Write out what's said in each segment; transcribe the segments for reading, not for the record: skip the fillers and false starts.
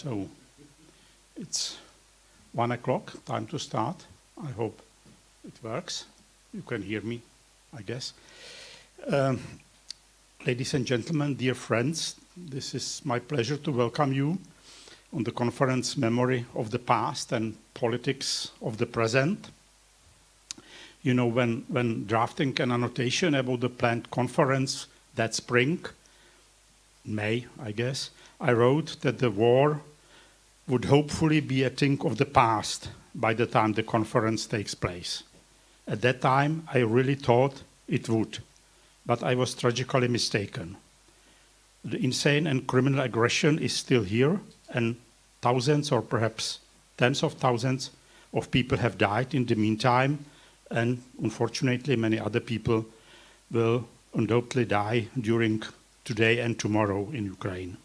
So it's 1 o'clock, time to start. I hope it works. You can hear me, I guess. Ladies and gentlemen, dear friends, this is my pleasure to welcome you on the conference Memory of the Past and Politics of the Present. You know, when drafting an annotation about the planned conference that spring, May, I guess, I wrote that the war would hopefully be a thing of the past by the time the conference takes place. At that time, I really thought it would, but I was tragically mistaken. The insane and criminal aggression is still here, and thousands or perhaps tens of thousands of people have died in the meantime, and unfortunately many other people will undoubtedly die during today and tomorrow in Ukraine.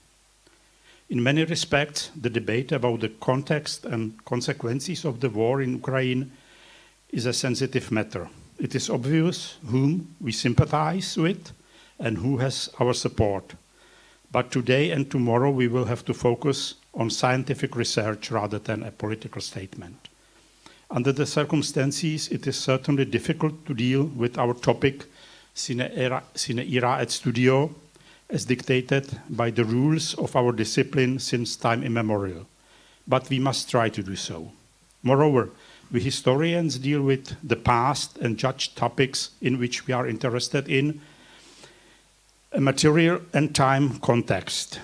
In many respects, the debate about the context and consequences of the war in Ukraine is a sensitive matter. It is obvious whom we sympathize with and who has our support. But today and tomorrow we will have to focus on scientific research rather than a political statement. Under the circumstances, it is certainly difficult to deal with our topic sine ira et studio, as dictated by the rules of our discipline since time immemorial. But we must try to do so. Moreover, we historians deal with the past and judge topics in which we are interested in a material and time context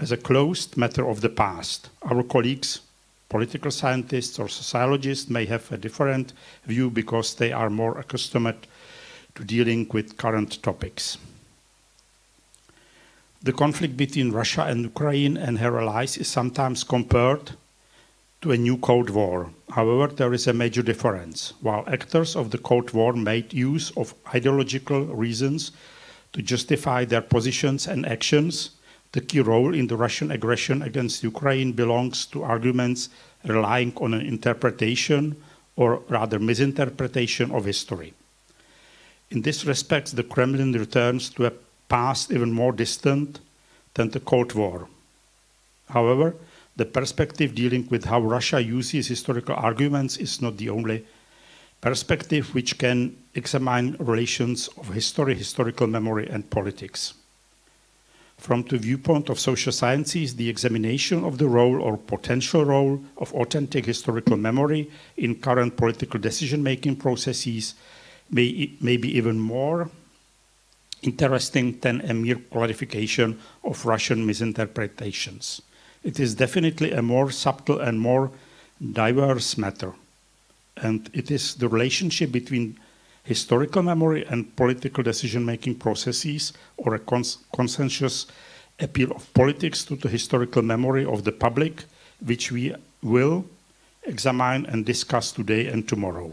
as a closed matter of the past. Our colleagues, political scientists or sociologists, may have a different view because they are more accustomed to dealing with current topics. The conflict between Russia and Ukraine and her allies is sometimes compared to a new Cold War. However, there is a major difference. While actors of the Cold War made use of ideological reasons to justify their positions and actions, the key role in the Russian aggression against Ukraine belongs to arguments relying on an interpretation, or rather misinterpretation, of history. In this respect, the Kremlin returns to a past even more distant than the Cold War. However, the perspective dealing with how Russia uses historical arguments is not the only perspective which can examine relations of history, historical memory, and politics. From the viewpoint of social sciences, the examination of the role or potential role of authentic historical memory in current political decision-making processes may be even more interesting than a mere clarification of Russian misinterpretations. It is definitely a more subtle and more diverse matter. And it is the relationship between historical memory and political decision-making processes, or a consensus appeal of politics to the historical memory of the public, which we will examine and discuss today and tomorrow.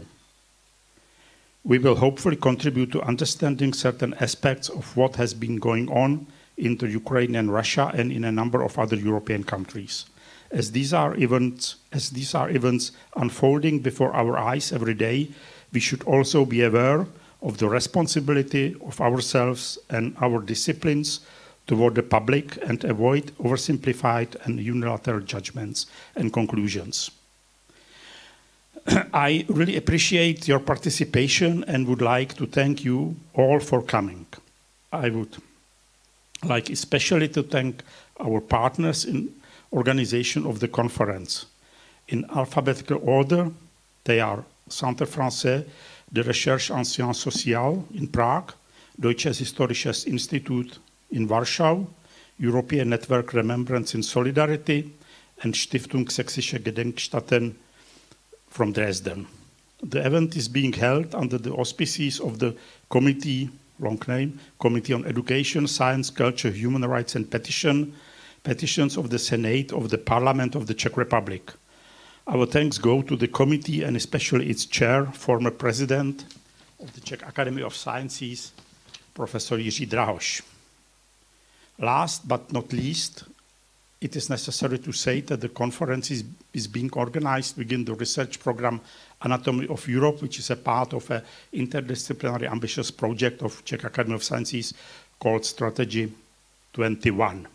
We will hopefully contribute to understanding certain aspects of what has been going on in the Ukraine and Russia and in a number of other European countries. As these are events unfolding before our eyes every day, we should also be aware of the responsibility of ourselves and our disciplines toward the public and avoid oversimplified and unilateral judgments and conclusions. I really appreciate your participation and would like to thank you all for coming. I would like especially to thank our partners in organization of the conference. In alphabetical order, they are Centre français de recherche en sciences sociales in Prague, Deutsches Historisches Institut in Warschau, European Network Remembrance in Solidarity, and Stiftung Sächsische Gedenkstätten from Dresden. The event is being held under the auspices of the committee, long name, Committee on Education, Science, Culture, Human Rights and Petitions of the Senate of the Parliament of the Czech Republic. Our thanks go to the committee and especially its chair, former president of the Czech Academy of Sciences, Professor Jiří Drahoš. Last but not least, it is necessary to say that the conference is being organized within the research program Anatomy of Europe, which is a part of an interdisciplinary ambitious project of Czech Academy of Sciences called Strategy 21.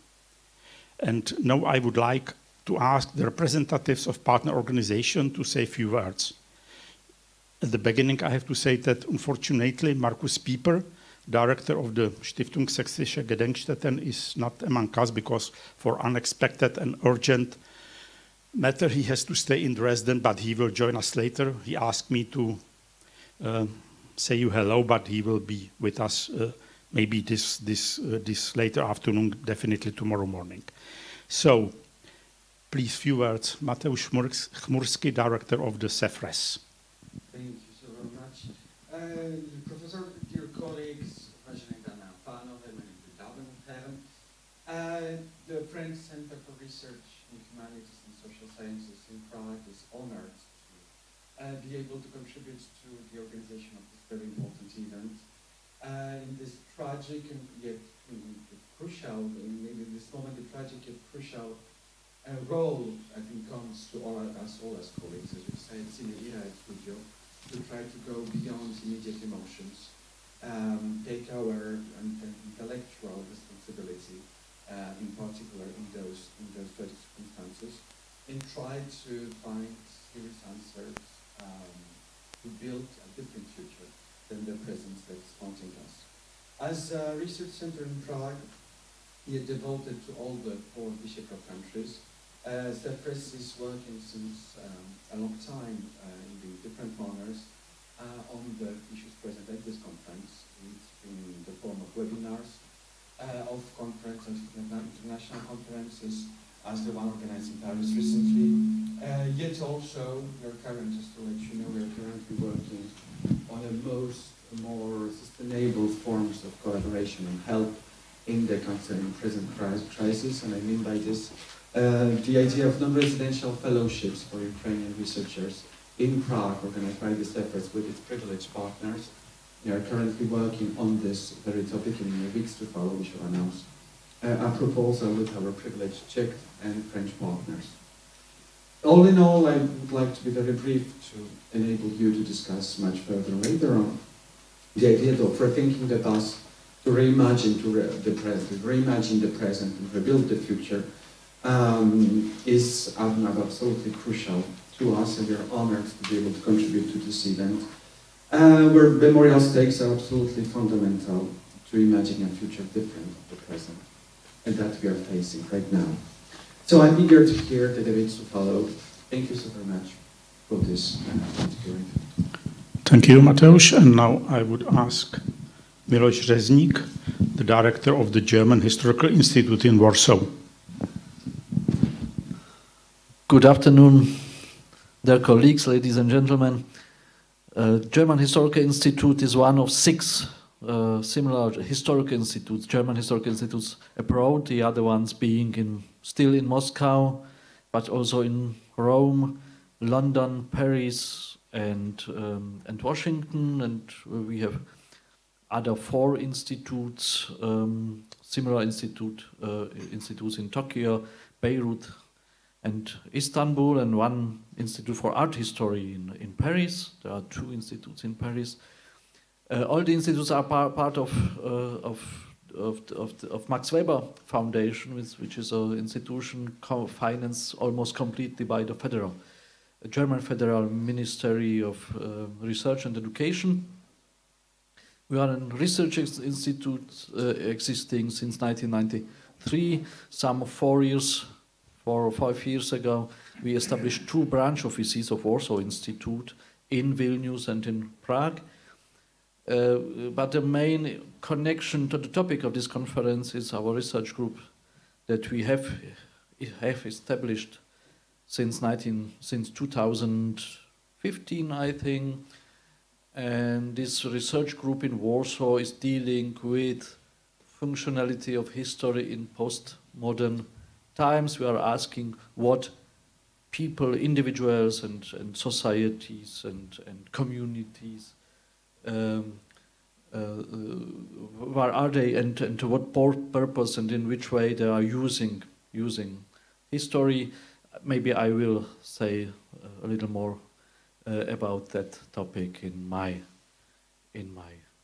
And now I would like to ask the representatives of partner organization to say a few words. At the beginning, I have to say that unfortunately, Markus PIEPER, director of the Stiftung Sächsische Gedenkstätten, is not among us because for unexpected and urgent matter, he has to stay in Dresden, but he will join us later. He asked me to say you hello, but he will be with us maybe this later afternoon, definitely tomorrow morning. So, please, few words. Mateusz CHMURSKI, director of the CEFRES. Thank you so very much. Professor, dear colleagues, the French Center for Research in Humanities and Social Sciences in Prague is honored to be able to contribute to the organization of this very important event. In this tragic and yet crucial, maybe in this moment, the tragic yet crucial role, I think, comes to all as colleagues, as you said, studio, to try to go beyond immediate emotions, take our intellectual responsibility, in particular in those tragic circumstances, and try to find serious answers to build a different future than the present that's haunting us. As a research center in Prague, we are devoted to all the four Visegrad countries. CEFRES is working since a long time in the different manners on the issues present at this conference, in the form of webinars, of conference and international conferences, as the one organized in Paris recently. Yet also, we are currently, just to let you know, we are currently working on more sustainable forms of collaboration and help in the present crisis. And I mean by this, the idea of non-residential fellowships for Ukrainian researchers in Prague, organized by the CEFRES with its privileged partners. We are currently working on this very topic. In the weeks to follow, we shall announce a proposal with our privileged Czech and French partners. All in all, I would like to be very brief to enable you to discuss much further later on. The idea of rethinking the past, to reimagine the present and rebuild the future is absolutely crucial to us, and we are honored to be able to contribute to this event, where memorial stakes are absolutely fundamental to imagining a future different of the present, and that we are facing right now. So I'm eager to hear the debates to follow. Thank you so very much for this particular event. Thank you, Mateusz. And now I would ask Miloš ŘEZNÍK, the director of the German Historical Institute in Warsaw. Good afternoon, dear colleagues, ladies and gentlemen. German Historical Institute is one of 6 similar historical institutes, German historical institutes abroad, the other ones being still in Moscow, but also in Rome, London, Paris, and Washington, and we have other 4 institutes, similar institutes in Tokyo, Beirut, and Istanbul, and 1 institute for art history in Paris. There are 2 institutes in Paris. All the institutes are part of Max Weber Foundation, which is an institution financed almost completely by the German Federal Ministry of Research and Education. We are a research institute existing since 1993. Some 4 or 5 years ago, we established 2 branch offices of Warsaw Institute in Vilnius and in Prague. But the main connection to the topic of this conference is our research group that we have established since 2015, I think. And this research group in Warsaw is dealing with functionality of history in postmodern times. We are asking what people, individuals and societies and communities, where are they and to what purpose and in which way they are using history. Maybe I will say a little more about that topic in my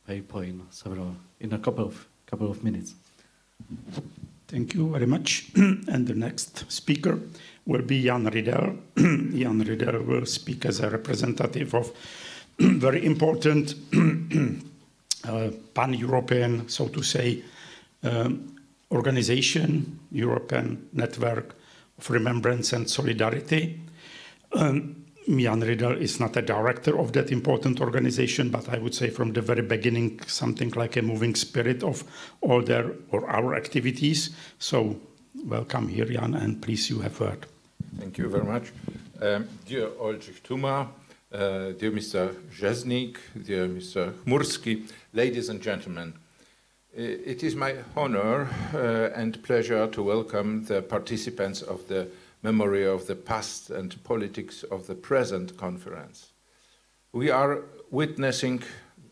paper in a couple of minutes. Thank you very much. And the next speaker will be Jan RYDEL. Jan RYDEL will speak as a representative of very important pan-European, so to say, organization, European Network of Remembrance and Solidarity. Jan RYDEL is not a director of that important organization, but I would say from the very beginning, something like a moving spirit of all our activities. So welcome here, Jan, and please, you have word. Thank you very much. Dear Oldřich TÖMA, dear Mr. ŘEZNÍK, dear Mr. CHMURSKI, ladies and gentlemen, it is my honor and pleasure to welcome the participants of the Memory of the Past and Politics of the Present conference. We are witnessing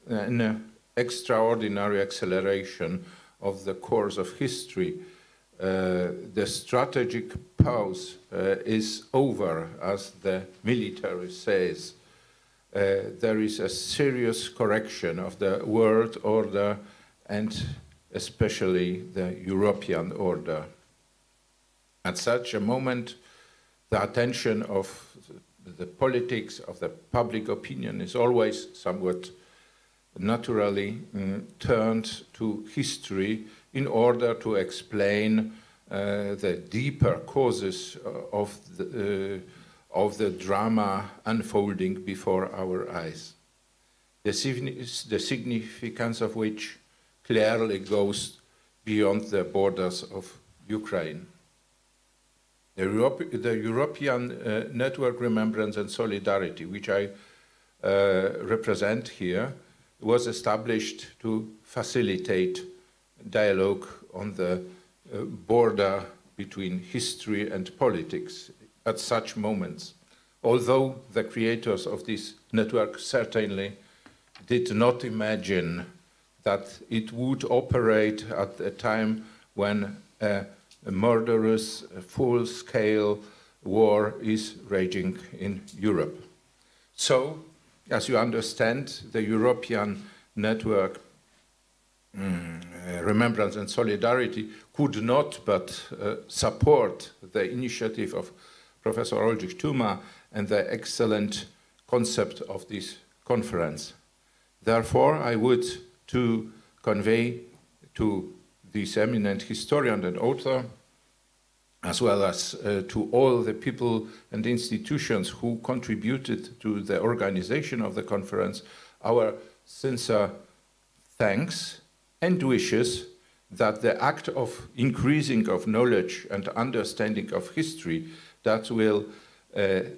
an extraordinary acceleration of the course of history. The strategic pause is over, as the military says. There is a serious correction of the world order and especially the European order. At such a moment, the attention of the politics, of the public opinion is always somewhat naturally turned to history in order to explain the deeper causes of the drama unfolding before our eyes, the significance of which clearly goes beyond the borders of Ukraine. The European Network Remembrance and Solidarity, which I represent here, was established to facilitate dialogue on the border between history and politics at such moments. Although the creators of this network certainly did not imagine that it would operate at a time when a murderous, full-scale war is raging in Europe. So, as you understand, the European Network Remembrance and Solidarity could not but support the initiative of Professor Oldřich TÖMA and the excellent concept of this conference. Therefore, I would to convey to this eminent historian and author, as well as to all the people and institutions who contributed to the organization of the conference, our sincere thanks and wishes that the act of increasing of knowledge and understanding of history that will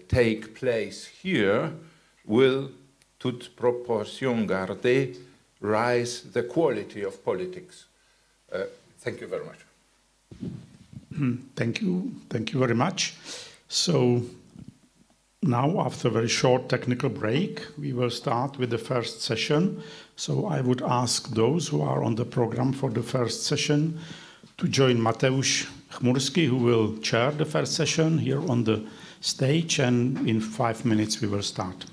take place here will, toute proportion gardée, rise the quality of politics. Thank you very much. Thank you very much. So now, after a very short technical break, we will start with the first session. So I would ask those who are on the program for the first session to join Mateusz CHMURSKI, who will chair the first session here on the stage, and in 5 minutes we will start.